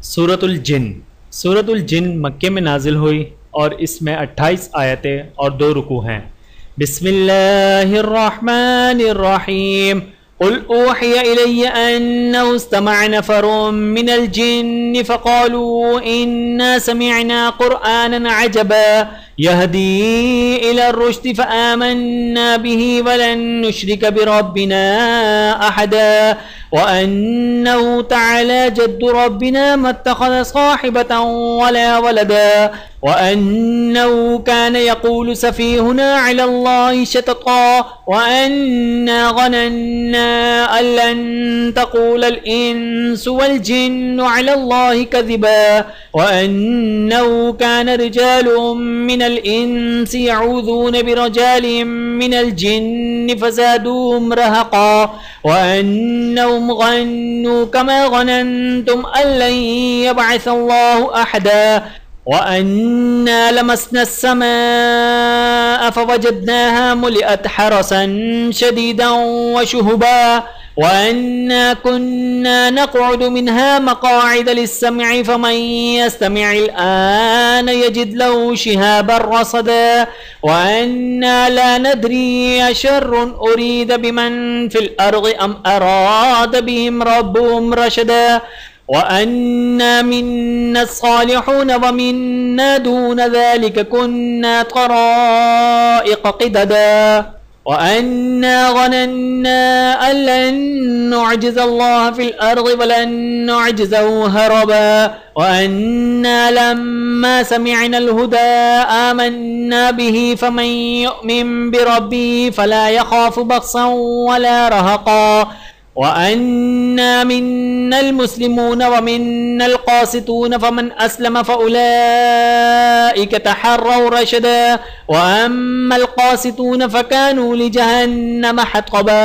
सूरतुल जिन। सूरतुल जिन मक्के में नाजिल हुई और इसमें 28 आयतें और 2 रुकू हैं। बिस्मिल्लाहिर्रहमानिर्रहीम। कुल ऊहिया इलैया अन्नहु इस्तमअ नफरुम मिनल जिन्नि फ़क़ालू इन्ना समिअना क़ुरआनन अजबा यहदी इलर रुश्दि फ़आमन्ना बिही वलन नुश्रिक बिरब्बिना अहदा व अन्नहु तआला जद्दु रब्बिना मत्तख़ज़ साहिबतन वला वलदा व अन्नहु कान यक़ूलु सफ़ीहुना अलल्लाहि शतता व अन्ना ज़नन्ना अल्लन तक़ूलल इंसु वल जिन्नु अलल्लाहि कज़िबा व अन्नहु कान रिजालुम मिनल इंसि यऊज़ून बिरिजालिम मिनल जिन्नि फ़ज़ादूहुम रहक़ा व अन्नहुम ज़न्नु कमा ज़नन्तुम अल्लन यबअसल्लाहु अहदा व अन्ना लमस्ना अस्समाअ फवजदनाहा मुलिअत हरसन शदीदन व शुहुबा व अन्ना कुन्ना नक़उदु मिन्हा मक़ाइद लिस्सम'i फमन यस्तमि'il आन यजिद लहु शिहाबन रसदा व अन्ना ला नदरी अशर्रुन उरीद बिमन फिल अर्दि अम अराद बिहिम रब्बुहुम रशदा व अन्ना मिन्ना अस्सालिहून व मिन्ना दून ज़ालिक कुन्ना तराइक़ क़िददा व अन्ना ज़नन्ना अल्लन नुअजिज़ल्लाह फिल अर्दि व लन नुअजिज़हु हरबा व अन्ना लम्मा समिअनल हुदा आमन्ना बिही फमन यु'मिन बिरब्बिही फला यख़ाफ़ु बख़्सन वला रहक़ा व अन्ना मिन्नल मुस्लिमून व मिन्नल क़ासितून फमन अस्लम फ़उलाइक तहर्रव रशदा व अम्मल क़ासितून फ़कानू लिजहन्नम हतबा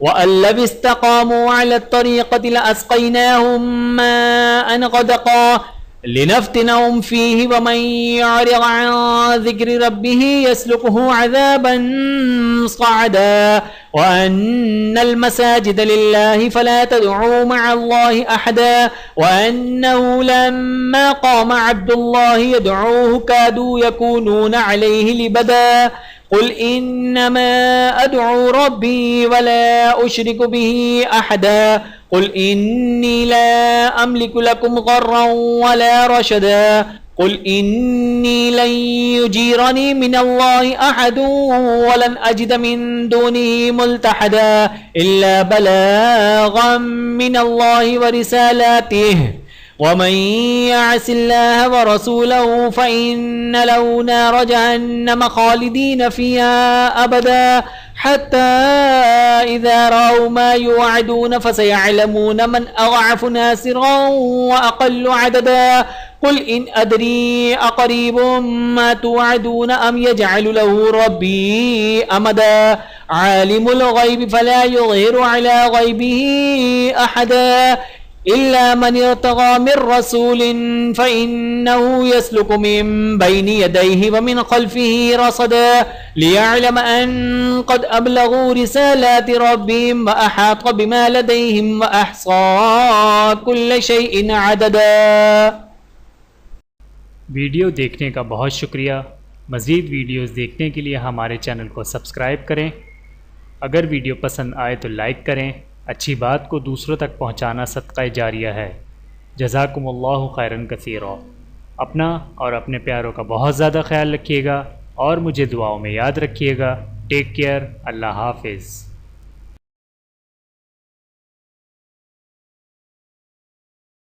व अल्लव इस्तक़ामू अलत तरीक़ति लअस्क़यनाहुम माअन ग़दक़ा लिनफ्तिनहुम फ़ीहि व मन यअरिज़ अन ज़िक्रि रब्बिही यसलुकहु अज़ाबन सअदा व अन्नल मसाजिद लिल्लाहि फला तदउ मअल्लाहि अहदा व अन्नहु लम्मा क़ाम अब्दुल्लाहि यदउहु कादू यकूनून अलैहि लिबदा कुल इन्नमा अदउ रब्बी वला उश्रिकु बिही अहदा कुल इन्नी ला अमलिकु लकुम ग़र्रन वला रशदा कुल इन्नी लन युजीरनी मिनल्लाहि अहदुन वलन अजिद मिन दूनिही मुल्तहदा इल्ला बलाग़न मिनल्लाहि व रिसालातिही वमन यअसिल्लाह व रसूलहु फ़इन्न लहु नार जहन्नम ख़ालिदीन फ़ीहा अबदा हत्ता इज़ा रअव मा युअदून फ़सयअलमून मन अज़अफ़ु नासिरन व अक़ल्लु अददा कुल इन अदरी अक़रीबुम मा तुअदून अम यजअलु लहु रब्बी अमदा आलिमुल ग़ैबि फ़ला युज़हिरु अला ग़ैबिही अहदा इल्ला मन इर्तग़ा मिन रसूलिन फ़इन्नहु यसलुकु मिन बैनि यदैहि व मिन ख़ल्फ़िही रसदा लियअलम अन क़द अबलग़ू रिसालाति रब्बिहिम व अहात बिमा लदैहिम व अहसा कुल्ल शैइन अददा। वीडियो देखने का बहुत शुक्रिया। मज़ीद वीडियोज़ देखने के लिए हमारे चैनल को सब्सक्राइब करें। अगर वीडियो पसंद आए तो लाइक करें। अच्छी बात को दूसरों तक पहुंचाना सदक़ा जारिया है। जज़ाकुमुल्लाहु खैरन कसीरा। अपना और अपने प्यारों का बहुत ज़्यादा ख्याल रखिएगा और मुझे दुआओं में याद रखिएगा। Take care. अल्लाह हाफ़िज़।